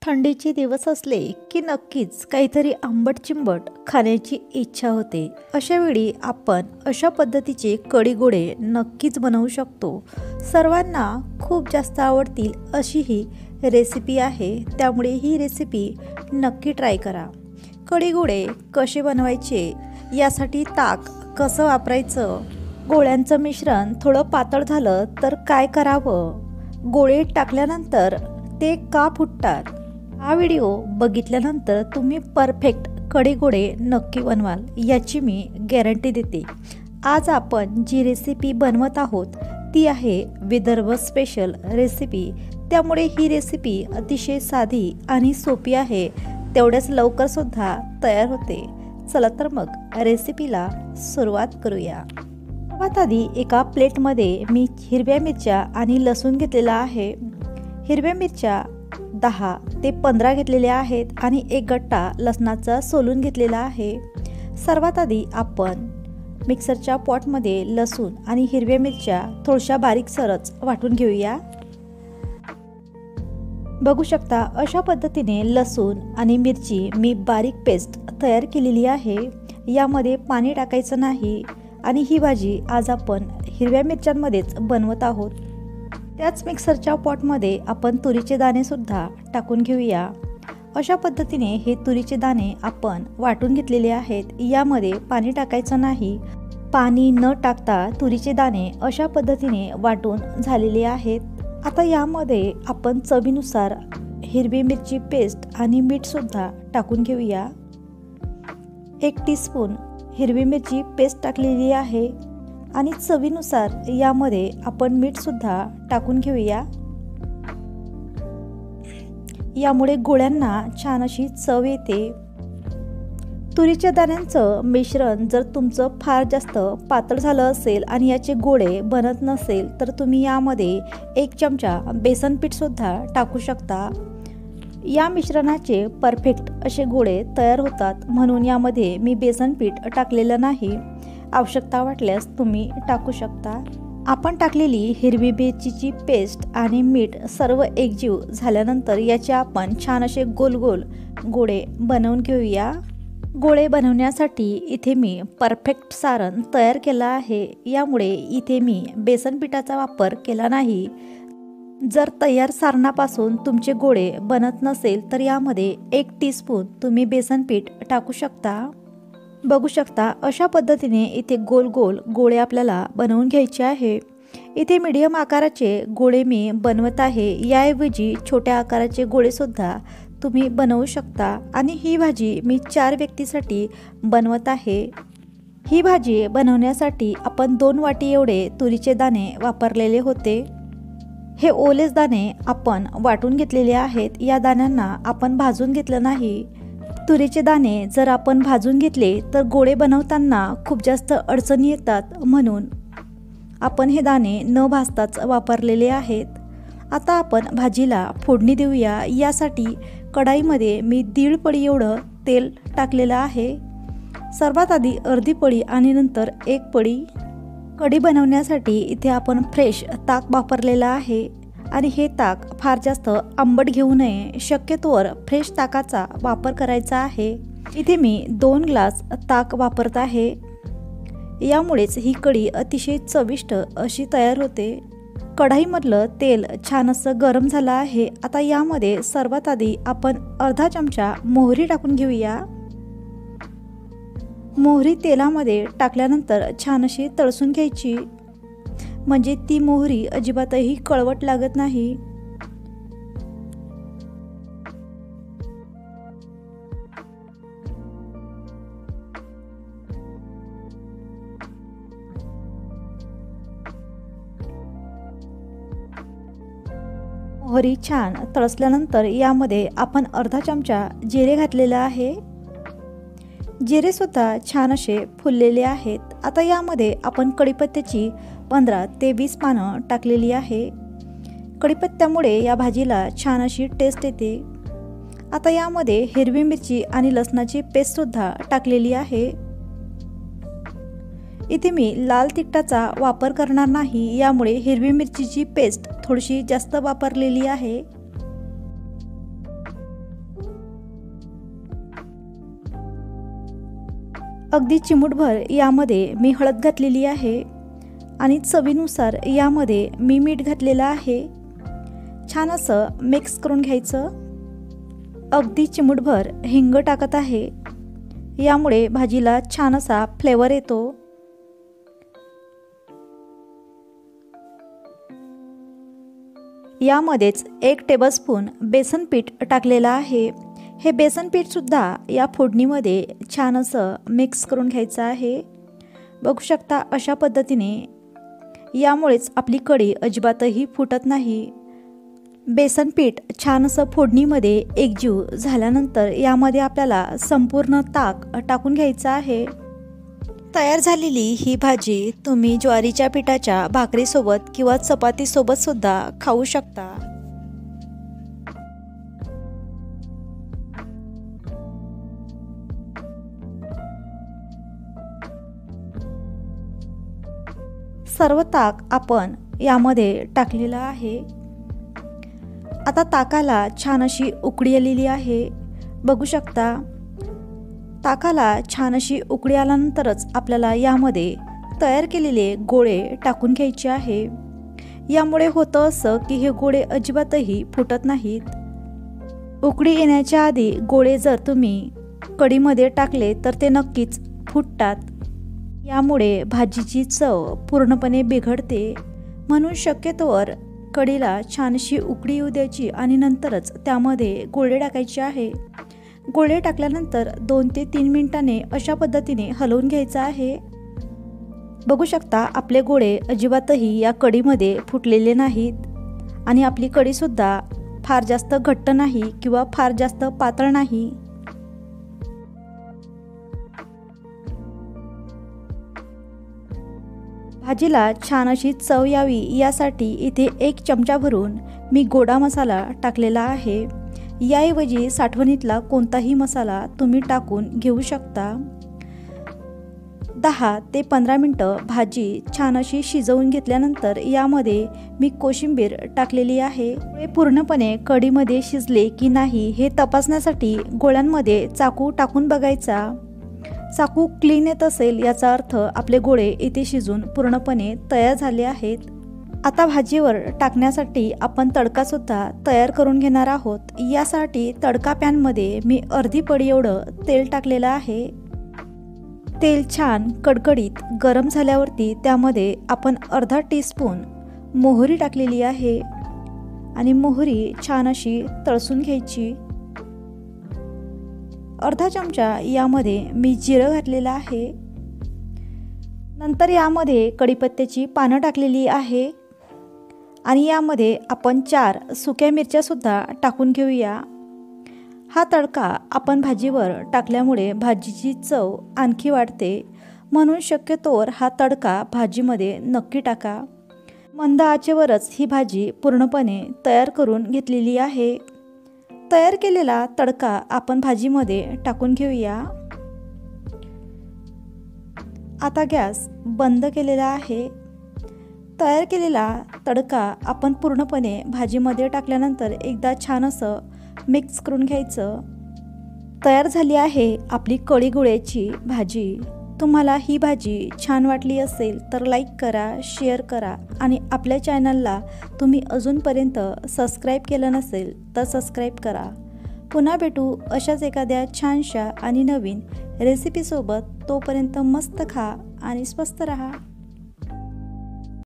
थंडीचे दिवस असले की नक्कीच काहीतरी आंबट चिंबट खाण्याची इच्छा होते। अशा वेळी आपण अशा पद्धतीचे कढी गोळे नक्कीच बनवू शकतो। सर्वांना खूप जास्त आवडतील अशी ही रेसिपी आहे, त्यामुळे ही रेसिपी नक्की ट्राय करा। कढी गोळे कसे बनवायचे, यासाठी ताक कसं वापरायचं, गोळ्यांचं मिश्रण थोडं पातळ झालं तर काय करावं, गोळे टाकल्यानंतर ते का फुटतात, हा व्हिडिओ बघितल्यानंतर तुम्ही परफेक्ट कढी गोळे नक्की बनवाल याची मी गॅरंटी देते। आज आपण जी रेसिपी बनवत आहोत ती आहे विदर्भ स्पेशल रेसिपी, त्यामुळे ही रेसिपी अतिशय साधी आणि सोपी आहे, तेवढ्याच लवकर सुद्धा तयार होते। चला तर मग रेसिपीला सुरुवात करूया। सर्वात आधी एका प्लेटमध्ये मी हिरव्या मिरच्या आणि लसूण घेतलेला आहे। हिरव्या मिरच्या 10 ते 15 घेतलेल्या आहेत आणि एक गट्टा लसणाचा सोलून घेतलेला आहे। सर्वात आधी आपण मिक्सरच्या पॉटमध्ये लसूण आणि हिरव्या मिरच्या थोड्याशा बारीकसरच वाटून घेऊया। बघू शकता अशा पद्धतीने लसूण आणि मिरची मी बारीक पेस्ट तयार केलेली आहे। यामध्ये पाणी टाकायचं नाही आणि ही भाजी आज आपण हिरव्या मिरच्यांमध्येच बनवत आहोत। त्याच मिक्सरच्या पॉटमध्ये आपण तुरीचे दाणे सुद्धा टाकून घेऊया। अशा पद्धतीने हे तुरीचे दाणे आपण वाटून घेतलेले आहेत। यामध्ये पाणी टाकायचं नाही, पाणी न टाकता तुरीचे दाणे अशा पद्धतीने वाटून झालेले आहेत। आता यामध्ये आपण चवीनुसार हिरवी मिरची पेस्ट आणि मीठ सुद्धा टाकून घेऊया। 1 टीस्पून हिरवी मिरची पेस्ट टाकलेली आहे आणि चवीनुसार यामध्ये आपण मीठ सुद्धा टाकून घेऊया। यामुळे गोळ्यांना छान अशी चव येते। तुरीच्या दाण्यांचं मिश्रण जर तुमचं फार जास्त पातळ झालं असेल आणि याचे गोळे बनत नसेल तर तुम्ही यामध्ये 1 चमचा बेसन पीठ सुद्धा टाकू शकता। या मिश्रणाचे परफेक्ट असे गोळे तयार होतात, म्हणून यामध्ये मी बेसन पीठ टाकलेलं नाही। आवश्यकता वाटल्यास तुम्ही टाकू शकता। आपण टाकलेली हिरवी मिरचीची पेस्ट आणि मीठ सर्व एकजीव झाल्यानंतर याचे आपण छान असे गोल गोल गोळे बनवून घेऊया। गोळे बनवण्यासाठी इथे मी परफेक्ट सारण तयार केलं आहे, यामुळे इथे मी बेसन पिठाचा वापर केला नाही। जर तयार सारणापासून तुमचे गोळे बनत नसेल तर यामध्ये 1 टीस्पून तुम्ही बेसन पीठ टाकू शकता। बघू शकता अशा पद्धतीने इथे गोल गोल गोळे आपल्याला बनवून घ्यायचे आहे। इथे मीडियम आकाराचे गोळे मी बनवत आहे, याऐवजी छोट्या आकाराचे गोळे सुद्धा तुम्ही बनवू शकता। आणि ही भाजी मी 4 व्यक्तीसाठी बनवत आहे। ही भाजी बनवण्यासाठी आपण 2 वाटी एवढे तुरीचे दाणे वापरलेले होते। हे ओलेच दाणे आपण वाटून घेतलेले आहेत, या दाण्यांना आपण भाजून घेतलं नाही। तुरीचे दाणे जर आपण भाजून घेतले तर गोळे बनवताना खूप जास्त अडचणी येतात, म्हणून आपण हे दाणे न भाजताच वापरलेले आहेत। आता आपण भाजीला फोडणी देऊया। यासाठी कढाईमध्ये मी 1.5 पळी एवढं तेल टाकलेलं आहे। सर्वात आधी अर्धी पळी आणि नंतर 1 पळी। कढी बनवण्यासाठी इथे आपण फ्रेश ताक वापरलेलं आहे आणि हे ताक फार जास्त आंबट घेऊ नये, शक्यतोवर फ्रेश ताकाचा वापर करायचा आहे। इथे मी 2 ग्लास ताक वापरत आहे, यामुळेच ही कढी अतिशय चविष्ट अशी तयार होते। कढाईमधलं तेल छान असं गरम झालं आहे। आता यामध्ये सर्वात आधी आपण अर्धा चमचा मोहरी टाकून घेऊया। मोहरी तेलामध्ये टाकल्यानंतर छान अशी तळसून घ्यायची, म्हणजे ती मोहरी अजिबातही कळवट लागत नाही। मोहरी छान तळसल्यानंतर यामध्ये आपण अर्धा चमचा जिरे घातलेलं आहे। जिरे सुद्धा छान असे फुललेले आहेत। आता यामध्ये आपण कढीपत्त्याची 15 ते 20 पानं टाकलेली आहे। कढीपत्त्यामुळे या भाजीला छान अशी टेस्ट येते। आता यामध्ये हिरवी मिरची आणि लसणाची पेस्ट सुद्धा टाकलेली आहे। इथे मी लाल तिखटाचा वापर करणार नाही, यामुळे हिरवी मिरचीची पेस्ट थोडीशी जास्त वापरलेली आहे। अगदी चिमूटभर यामध्ये मी हळद घातलेली आहे आणि चवीनुसार यामध्ये मी मीठ घातलेलं आहे। छान असं मिक्स करून घ्यायचं। अगदी चिमूटभर हिंग टाकत आहे, यामुळे भाजीला छान असा फ्लेवर येतो। यामध्येच 1 टेबलस्पून बेसन पीठ टाकलेलं आहे। हे बेसन पीठ सुद्धा या फोडणीमध्ये छान असं मिक्स करून घ्यायचं आहे। बघू शकता अशा पद्धतीने, यामुळेच आपली कढी अजिबातही फुटत नाही। बेसन पीठ छान असं फोडणीमध्ये एकजीव झाल्यानंतर यामध्ये आपल्याला संपूर्ण ताक टाकून घ्यायचं आहे। तयार झालेली ही भाजी तुम्ही ज्वारीच्या पिठाच्या भाकरीसोबत किंवा चपातीसोबत सुद्धा खाऊ शकता। सर्व ताक आपण यामध्ये टाकलेलं आहे। आता ताकाला छान अशी उकळी आलेली आहे। बघू शकता ताकाला छान अशी उकळी आल्यानंतरच आपल्याला यामध्ये तयार केलेले गोळे टाकून घ्यायचे आहे। यामुळे होतं असं की हे गोळे अजिबातही फुटत नाहीत। उकळी येण्याच्या आधी गोळे जर तुम्ही कढीमध्ये टाकले तर ते नक्कीच फुटतात। यामुळे भाजीची चव पूर्णपणे बिघडते, म्हणून शक्यतोवर कढीला छानशी उकळी येऊ द्यायची आणि नंतरच त्यामध्ये गोळे टाकायचे आहे। गोळे टाकल्यानंतर 2 ते 3 मिनिटांनी अशा पद्धतीने हलवून घ्यायचं आहे। बघू शकता आपले गोळे अजिबातही या कढीमध्ये फुटलेले नाहीत आणि आपली कढीसुद्धा फार जास्त घट्ट नाही किंवा फार जास्त पातळ नाही। भाजीला छान अशी चव यावी यासाठी इथे 1 चमचा भरून मी गोडा मसाला टाकलेला आहे। याऐवजी साठवणीतला कोणताही मसाला तुम्ही टाकून घेऊ शकता। 10 ते 15 मिनटं भाजी छान अशी शिजवून घेतल्यानंतर यामध्ये मी कोशिंबीर टाकलेली आहे। पूर्णपणे कढीमध्ये शिजले की नाही हे तपासण्यासाठी गोळ्यांमध्ये चाकू टाकून बघायचा। चाकू क्लीन येत असेल याचा अर्थ आपले गोळे इथे शिजून पूर्णपणे तयार झाले आहेत। आता भाजीवर टाकण्यासाठी आपण तडका सुद्धा तयार करून घेणार आहोत। यासाठी तडका पॅनमध्ये मी अर्धी पडी एवढं तेल टाकलेलं आहे। तेल छान कडकडीत गरम झाल्यावरती त्यामध्ये आपण अर्धा टीस्पून मोहरी टाकलेली आहे आणि मोहरी छान अशी तळसून घ्यायची। अर्धा चमचा यामध्ये मी जिरं घातलेलं आहे। नंतर यामध्ये कढीपत्त्याची पानं टाकलेली आहे आणि यामध्ये आपण 4 सुक्या मिरच्या सुद्धा टाकून घेऊया। हा तडका आपण भाजीवर टाकल्यामुळे भाजीची चव आणखी वाढते, म्हणून शक्यतोवर हा तडका भाजीमध्ये नक्की टाका। मंद आचेवरच ही भाजी पूर्णपणे तयार करून घेतलेली आहे। तयार केलेला तडका आपण भाजीमध्ये टाकून घेऊया। आता गॅस बंद केलेला आहे। तयार केलेला तडका आपण पूर्णपणे भाजीमध्ये टाकल्यानंतर एकदा छान असं मिक्स करून घ्यायचं। तयार झाली आहे आपली कढी गोळ्याची भाजी। तुम्हाला ही भाजी छान वाटली असेल तर लाईक करा, शेअर करा आणि आपल्या चॅनलला तुम्ही अजूनपर्यंत सबस्क्राईब केलं नसेल तर सबस्क्राईब करा। पुन्हा भेटू अशाच एखाद्या छानशा आणि नवीन रेसिपीसोबत। तोपर्यंत मस्त खा आणि स्वस्त रहा।